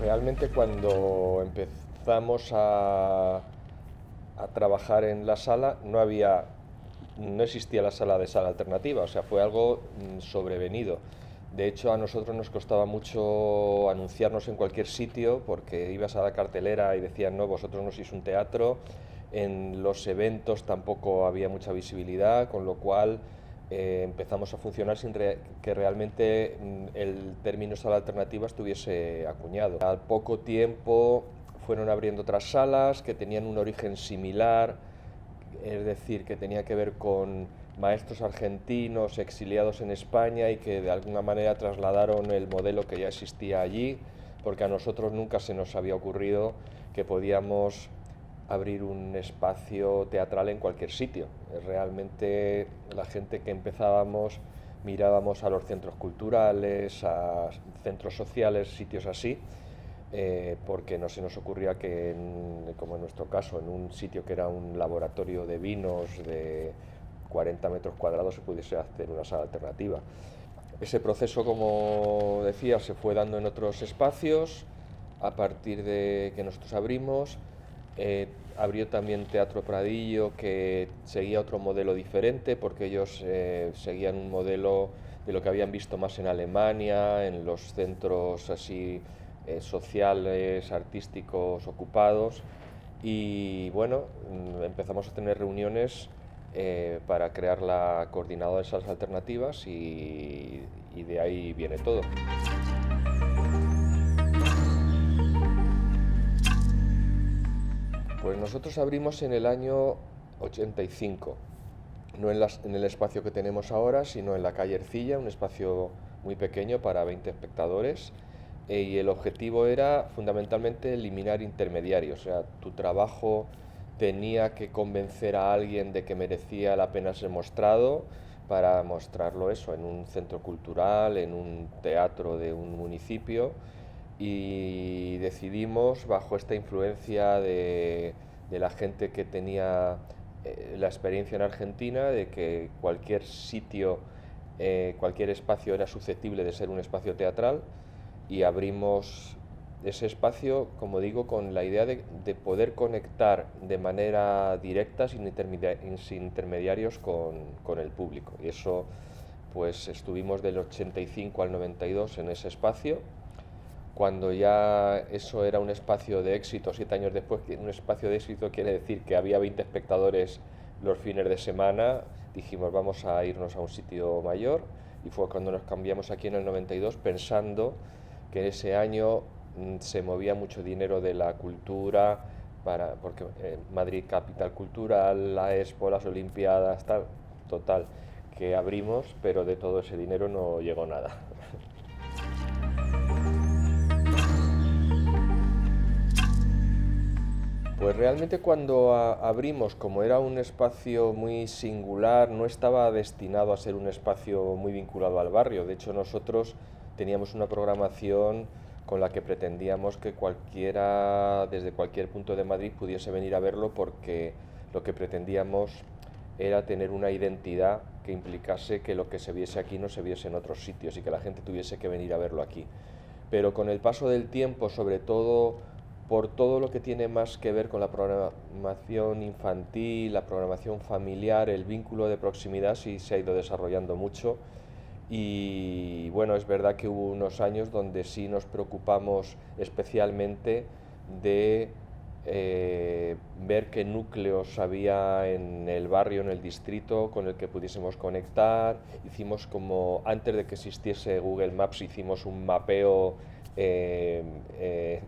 Realmente cuando empezamos a trabajar en la sala no existía la sala de sala alternativa, o sea, fue algo sobrevenido. De hecho, a nosotros nos costaba mucho anunciarnos en cualquier sitio porque ibas a la cartelera y decían, no, vosotros no sois un teatro. En los eventos tampoco había mucha visibilidad, con lo cual empezamos a funcionar sin que realmente el término sala alternativa estuviese acuñado. Al poco tiempo fueron abriendo otras salas que tenían un origen similar, es decir, que tenía que ver con maestros argentinos exiliados en España y que de alguna manera trasladaron el modelo que ya existía allí, porque a nosotros nunca se nos había ocurrido que podíamos abrir un espacio teatral en cualquier sitio. Realmente la gente que empezábamos mirábamos a los centros culturales, a centros sociales, sitios así, porque no se nos ocurría que, como en nuestro caso, en un sitio que era un laboratorio de vinos de 40 metros cuadrados se pudiese hacer una sala alternativa. Ese proceso, como decía, se fue dando en otros espacios a partir de que nosotros abrimos. Abrió también Teatro Pradillo, que seguía otro modelo diferente, porque ellos seguían un modelo de lo que habían visto más en Alemania, en los centros así sociales, artísticos, ocupados. Y bueno, empezamos a tener reuniones para crear la coordinadora de salas alternativas y de ahí viene todo. Pues nosotros abrimos en el año 85, no en el espacio que tenemos ahora, sino en la calle Ercilla, un espacio muy pequeño para 20 espectadores. Y el objetivo era fundamentalmente eliminar intermediarios, o sea, tu trabajo tenía que convencer a alguien de que merecía la pena ser mostrado para mostrarlo eso en un centro cultural, en un teatro de un municipio, y decidimos, bajo esta influencia de la gente que tenía la experiencia en Argentina, de que cualquier sitio, cualquier espacio era susceptible de ser un espacio teatral, y abrimos ese espacio, como digo, con la idea de poder conectar de manera directa, sin intermediarios, con el público. Y eso, pues estuvimos del 85 al 92 en ese espacio. Cuando ya eso era un espacio de éxito, 7 años después, un espacio de éxito quiere decir que había 20 espectadores los fines de semana, dijimos vamos a irnos a un sitio mayor, y fue cuando nos cambiamos aquí en el 92, pensando que ese año se movía mucho dinero de la cultura, porque Madrid capital cultural, la Expo, las Olimpiadas, tal, total, que abrimos, pero de todo ese dinero no llegó nada. Pues realmente cuando abrimos, como era un espacio muy singular, no estaba destinado a ser un espacio muy vinculado al barrio. De hecho, nosotros teníamos una programación con la que pretendíamos que cualquiera, desde cualquier punto de Madrid, pudiese venir a verlo, porque lo que pretendíamos era tener una identidad que implicase que lo que se viese aquí no se viese en otros sitios y que la gente tuviese que venir a verlo aquí. Pero con el paso del tiempo, sobre todo por todo lo que tiene más que ver con la programación infantil, la programación familiar, el vínculo de proximidad sí se ha ido desarrollando mucho. Y bueno, es verdad que hubo unos años donde sí nos preocupamos especialmente de ver qué núcleos había en el barrio, en el distrito, con el que pudiésemos conectar. Hicimos, como antes de que existiese Google Maps, hicimos un mapeo,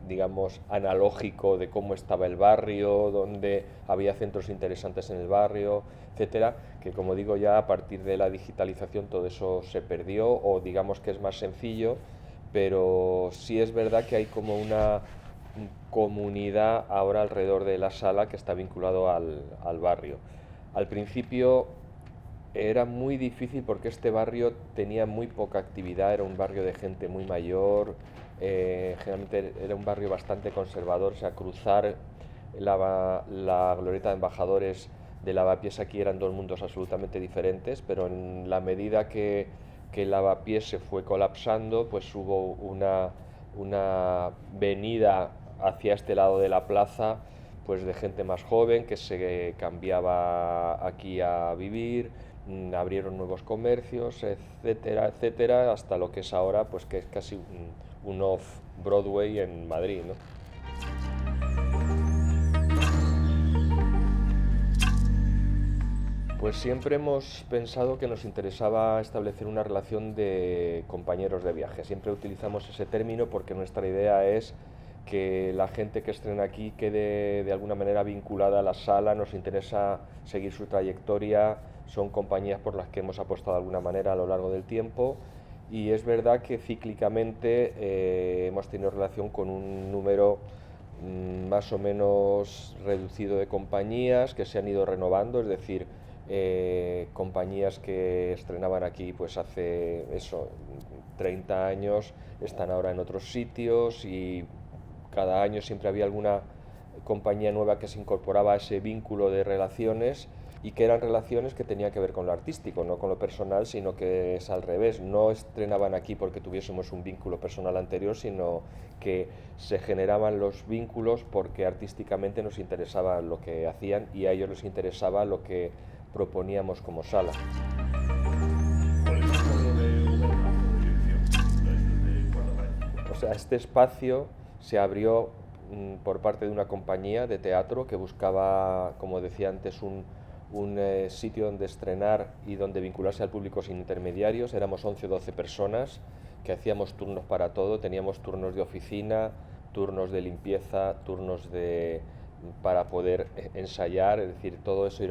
digamos, analógico de cómo estaba el barrio, dónde había centros interesantes en el barrio, etcétera, que, como digo, ya a partir de la digitalización todo eso se perdió, o digamos que es más sencillo, pero sí es verdad que hay como una comunidad ahora alrededor de la sala que está vinculado al barrio. Al principio era muy difícil porque este barrio tenía muy poca actividad, era un barrio de gente muy mayor, generalmente era un barrio bastante conservador, o sea, cruzar la glorieta de Embajadores de Lavapiés aquí eran dos mundos absolutamente diferentes, pero en la medida que el Lavapiés se fue colapsando, pues hubo una una venida hacia este lado de la plaza, pues de gente más joven que se cambiaba aquí a vivir, abrieron nuevos comercios, etcétera, etcétera, hasta lo que es ahora, pues que es casi un off-Broadway en Madrid, ¿no? Pues siempre hemos pensado que nos interesaba establecer una relación de compañeros de viaje. Siempre utilizamos ese término porque nuestra idea es que la gente que estrena aquí quede de alguna manera vinculada a la sala, nos interesa seguir su trayectoria, son compañías por las que hemos apostado de alguna manera a lo largo del tiempo y es verdad que cíclicamente hemos tenido relación con un número más o menos reducido de compañías que se han ido renovando, es decir, compañías que estrenaban aquí pues hace eso, 30 años, están ahora en otros sitios y cada año siempre había alguna compañía nueva que se incorporaba a ese vínculo de relaciones y que eran relaciones que tenían que ver con lo artístico, no con lo personal, sino que es al revés. No estrenaban aquí porque tuviésemos un vínculo personal anterior, sino que se generaban los vínculos porque artísticamente nos interesaba lo que hacían y a ellos les interesaba lo que proponíamos como sala. ¿Cuál es el modo de gobernanza, de dirección desde cuatro años? O sea, este espacio se abrió por parte de una compañía de teatro que buscaba, como decía antes, un sitio donde estrenar y donde vincularse al público sin intermediarios. Éramos 11 o 12 personas que hacíamos turnos para todo. Teníamos turnos de oficina, turnos de limpieza, para poder ensayar. Es decir, todo eso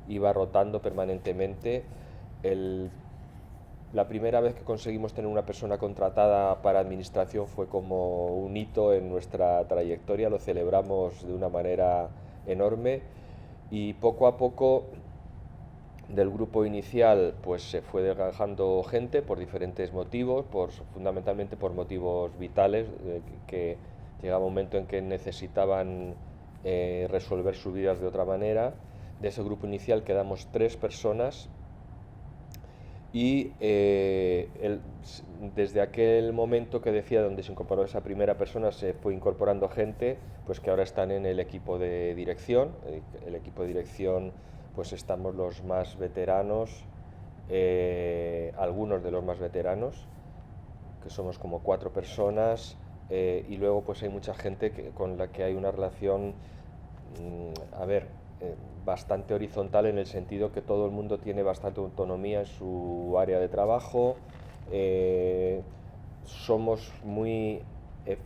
iba rotando permanentemente. La primera vez que conseguimos tener una persona contratada para administración fue como un hito en nuestra trayectoria, lo celebramos de una manera enorme y poco a poco del grupo inicial pues se fue desgajando gente por diferentes motivos, fundamentalmente por motivos vitales, que llegaba un momento en que necesitaban resolver sus vidas de otra manera. De ese grupo inicial quedamos 3 personas y desde aquel momento que decía donde se incorporó esa primera persona se fue incorporando gente pues que ahora están en el equipo de dirección. El equipo de dirección pues estamos los más veteranos, algunos de los más veteranos, que somos como 4 personas, y luego pues hay mucha gente con la que hay una relación, bastante horizontal en el sentido que todo el mundo tiene bastante autonomía en su área de trabajo. Somos muy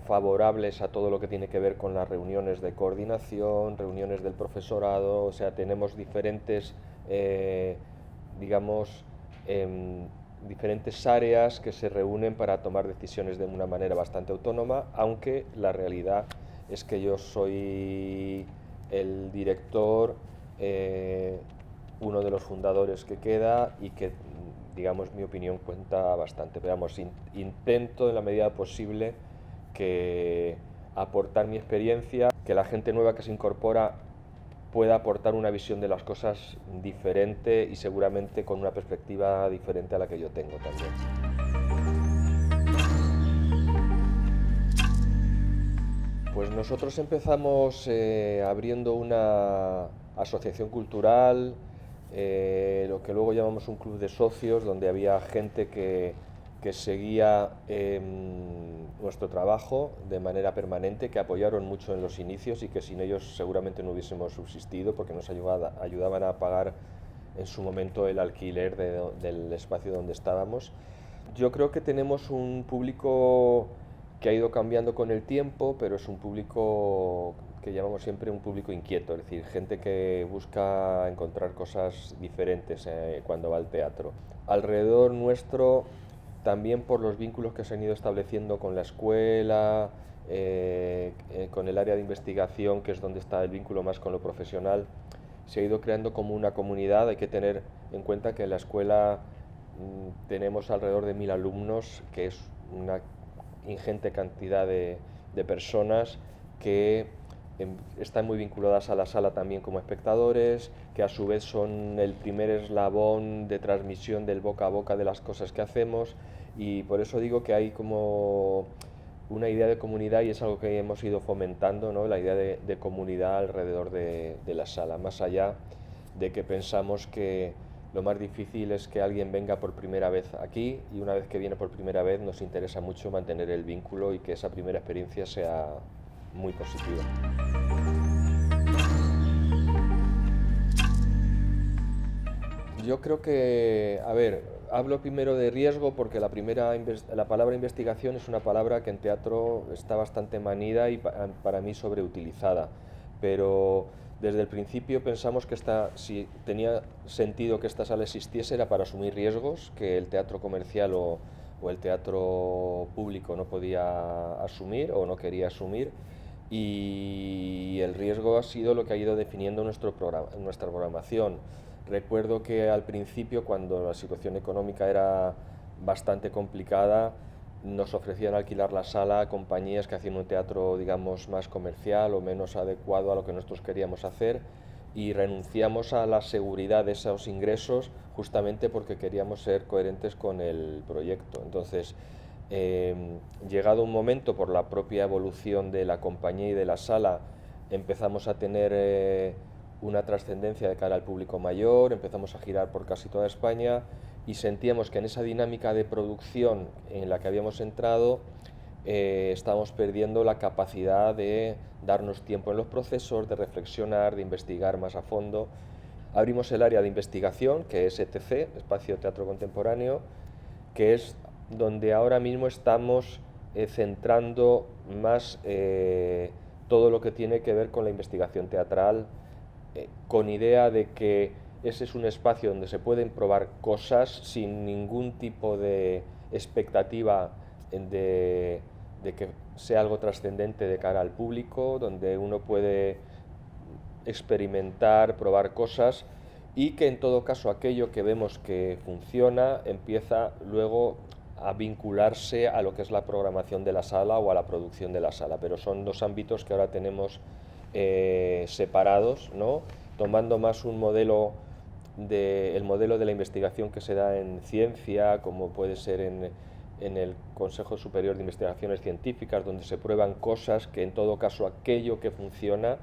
favorables a todo lo que tiene que ver con las reuniones de coordinación, reuniones del profesorado, o sea, tenemos diferentes, digamos, diferentes áreas que se reúnen para tomar decisiones de una manera bastante autónoma, aunque la realidad es que yo soy el director, uno de los fundadores que queda y que, digamos, mi opinión cuenta bastante. Pero vamos, intento en la medida posible que aportar mi experiencia, que la gente nueva que se incorpora pueda aportar una visión de las cosas diferente y seguramente con una perspectiva diferente a la que yo tengo también. Pues nosotros empezamos abriendo una asociación cultural, lo que luego llamamos un club de socios, donde había gente que seguía nuestro trabajo de manera permanente, que apoyaron mucho en los inicios y que sin ellos seguramente no hubiésemos subsistido porque nos ayudaban a pagar en su momento el alquiler del espacio donde estábamos. Yo creo que tenemos un público que ha ido cambiando con el tiempo, pero es un público que llamamos siempre un público inquieto, es decir, gente que busca encontrar cosas diferentes cuando va al teatro. Alrededor nuestro, también por los vínculos que se han ido estableciendo con la escuela, con el área de investigación, que es donde está el vínculo más con lo profesional, se ha ido creando como una comunidad. Hay que tener en cuenta que en la escuela tenemos alrededor de 1000 alumnos, que es una ingente cantidad de personas que están muy vinculadas a la sala también como espectadores, que a su vez son el primer eslabón de transmisión del boca a boca de las cosas que hacemos, y por eso digo que hay como una idea de comunidad, y es algo que hemos ido fomentando, ¿no? La idea de comunidad alrededor de la sala, más allá de que pensamos que lo más difícil es que alguien venga por primera vez aquí, y una vez que viene por primera vez nos interesa mucho mantener el vínculo y que esa primera experiencia sea muy positiva. Yo creo que, a ver, hablo primero de riesgo porque la palabra investigación es una palabra que en teatro está bastante manida y para mí sobreutilizada, pero desde el principio pensamos que si tenía sentido que esta sala existiese era para asumir riesgos que el teatro comercial o el teatro público no podía asumir o no quería asumir, y el riesgo ha sido lo que ha ido definiendo nuestra programación. Recuerdo que al principio, cuando la situación económica era bastante complicada, nos ofrecían alquilar la sala a compañías que hacían un teatro, digamos, más comercial o menos adecuado a lo que nosotros queríamos hacer, y renunciamos a la seguridad de esos ingresos justamente porque queríamos ser coherentes con el proyecto. Entonces, llegado un momento, por la propia evolución de la compañía y de la sala, empezamos a tener una trascendencia de cara al público mayor, empezamos a girar por casi toda España, y sentíamos que en esa dinámica de producción en la que habíamos entrado estábamos perdiendo la capacidad de darnos tiempo en los procesos, de reflexionar, de investigar más a fondo. Abrimos el área de investigación, que es ETC, Espacio Teatro Contemporáneo, que es donde ahora mismo estamos centrando más todo lo que tiene que ver con la investigación teatral, con idea de que ese es un espacio donde se pueden probar cosas sin ningún tipo de expectativa de que sea algo trascendente de cara al público, donde uno puede experimentar, probar cosas, y que en todo caso aquello que vemos que funciona empieza luego a vincularse a lo que es la programación de la sala o a la producción de la sala, pero son dos ámbitos que ahora tenemos separados, ¿no? Tomando más el modelo de la investigación que se da en ciencia, como puede ser en el Consejo Superior de Investigaciones Científicas, donde se prueban cosas, que en todo caso aquello que funciona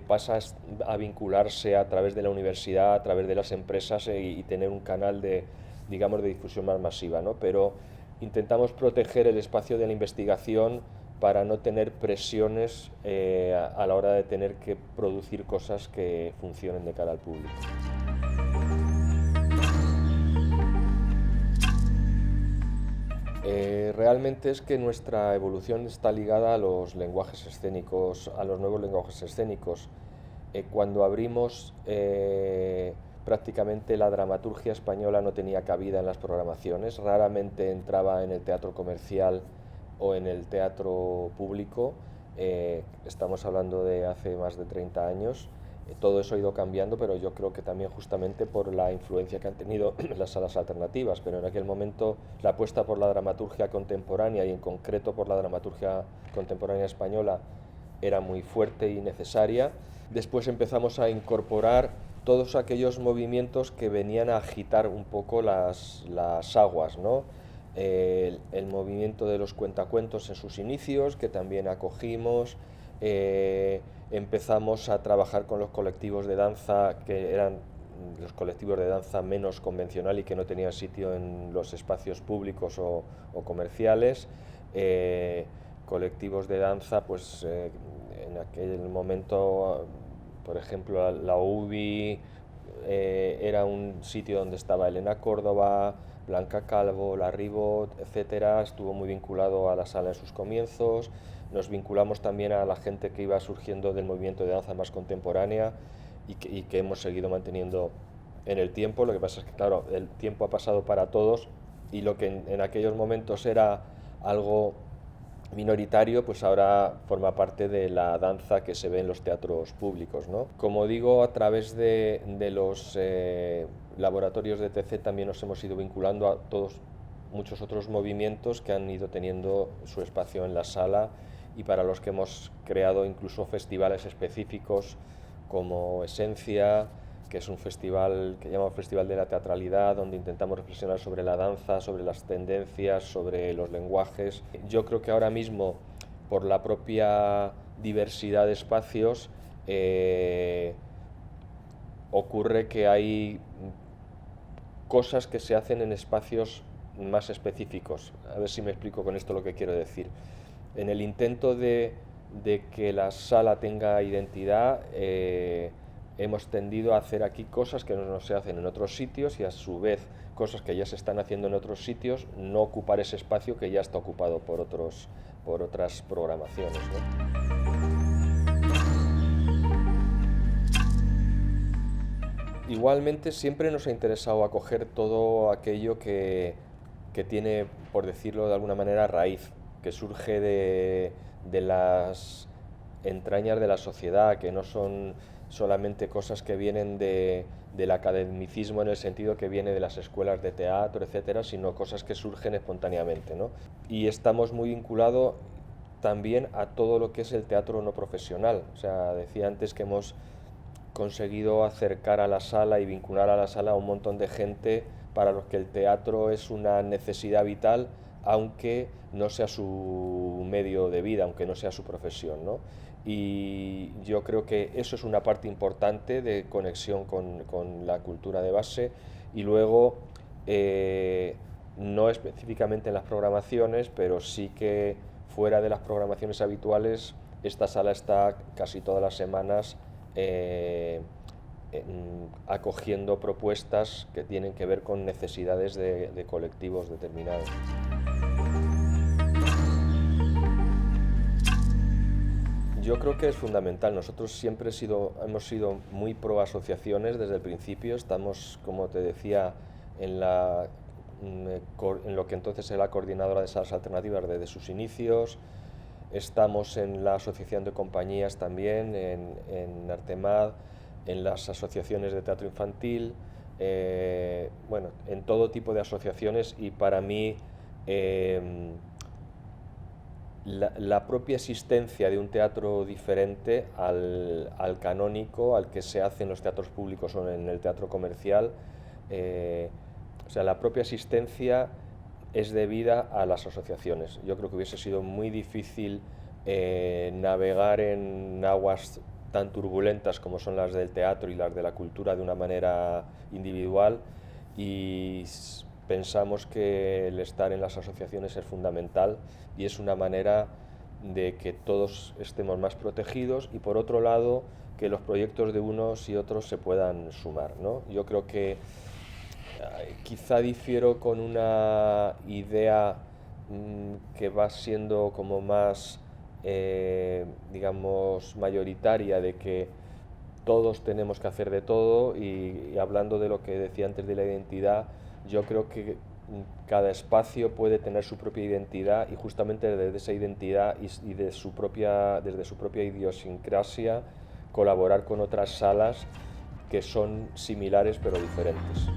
pasa a vincularse a través de la universidad, a través de las empresas, y tener un canal digamos, de difusión más masiva, ¿no? Pero intentamos proteger el espacio de la investigación para no tener presiones a la hora de tener que producir cosas que funcionen de cara al público. Realmente es que nuestra evolución está ligada a los lenguajes escénicos, a los nuevos lenguajes escénicos. Cuando abrimos, prácticamente la dramaturgia española no tenía cabida en las programaciones, raramente entraba en el teatro comercial o en el teatro público. Estamos hablando de hace más de 30 años. Todo eso ha ido cambiando, pero yo creo que también justamente por la influencia que han tenido las salas alternativas. Pero en aquel momento la apuesta por la dramaturgia contemporánea, y en concreto por la dramaturgia contemporánea española, era muy fuerte y necesaria. Después empezamos a incorporar todos aquellos movimientos que venían a agitar un poco las aguas, ¿no? El movimiento de los cuentacuentos en sus inicios, que también acogimos. Empezamos a trabajar con los colectivos de danza, que eran los colectivos de danza menos convencional y que no tenían sitio en los espacios públicos o comerciales. Colectivos de danza, pues en aquel momento, por ejemplo, la UBI era un sitio donde estaba Elena Córdoba, Blanca Calvo, La Ribot, etcétera. Estuvo muy vinculado a la sala en sus comienzos. Nos vinculamos también a la gente que iba surgiendo del movimiento de danza más contemporánea y que hemos seguido manteniendo en el tiempo. Lo que pasa es que, claro, el tiempo ha pasado para todos, y lo que en aquellos momentos era algo minoritario, pues ahora forma parte de la danza que se ve en los teatros públicos, ¿no? Como digo, a través de los laboratorios de ETC también nos hemos ido vinculando a muchos otros movimientos que han ido teniendo su espacio en la sala, y para los que hemos creado incluso festivales específicos como Esencia, que es un festival que llamamos Festival de la Teatralidad, donde intentamos reflexionar sobre la danza, sobre las tendencias, sobre los lenguajes. Yo creo que ahora mismo, por la propia diversidad de espacios, ocurre que hay cosas que se hacen en espacios más específicos. A ver si me explico con esto lo que quiero decir. En el intento de que la sala tenga identidad, hemos tendido a hacer aquí cosas que no se hacen en otros sitios y a su vez cosas que ya se están haciendo en otros sitios, no ocupar ese espacio que ya está ocupado por otras programaciones, ¿no? Igualmente siempre nos ha interesado acoger todo aquello que tiene, por decirlo de alguna manera, raíz, que surge de las entrañas de la sociedad, que no son solamente cosas que vienen del academicismo en el sentido que viene de las escuelas de teatro, etcétera, sino cosas que surgen espontáneamente, ¿no? Y estamos muy vinculados también a todo lo que es el teatro no profesional. O sea, decía antes que hemos conseguido acercar a la sala y vincular a la sala a un montón de gente para los que el teatro es una necesidad vital, aunque no sea su medio de vida, aunque no sea su profesión, ¿no? Y yo creo que eso es una parte importante de conexión con la cultura de base. Y luego, no específicamente en las programaciones, pero sí que fuera de las programaciones habituales, esta sala está casi todas las semanas acogiendo propuestas que tienen que ver con necesidades de colectivos determinados. Yo creo que es fundamental. Nosotros siempre hemos sido muy pro asociaciones desde el principio. Estamos, como te decía, en lo que entonces era la coordinadora de salas alternativas desde sus inicios. Estamos en la asociación de compañías también, en Artemad, en las asociaciones de teatro infantil, bueno, en todo tipo de asociaciones. Y para mí la propia existencia de un teatro diferente al canónico, al que se hace en los teatros públicos o en el teatro comercial, o sea, la propia existencia es debida a las asociaciones. Yo creo que hubiese sido muy difícil navegar en aguas tan turbulentas como son las del teatro y las de la cultura de una manera individual, y pensamos que el estar en las asociaciones es fundamental y es una manera de que todos estemos más protegidos y, por otro lado, que los proyectos de unos y otros se puedan sumar, ¿no? Yo creo que quizá difiero con una idea que va siendo como más, digamos, mayoritaria, de que todos tenemos que hacer de todo, y hablando de lo que decía antes de la identidad, yo creo que cada espacio puede tener su propia identidad, y justamente desde esa identidad y desde su propia idiosincrasia colaborar con otras salas que son similares pero diferentes.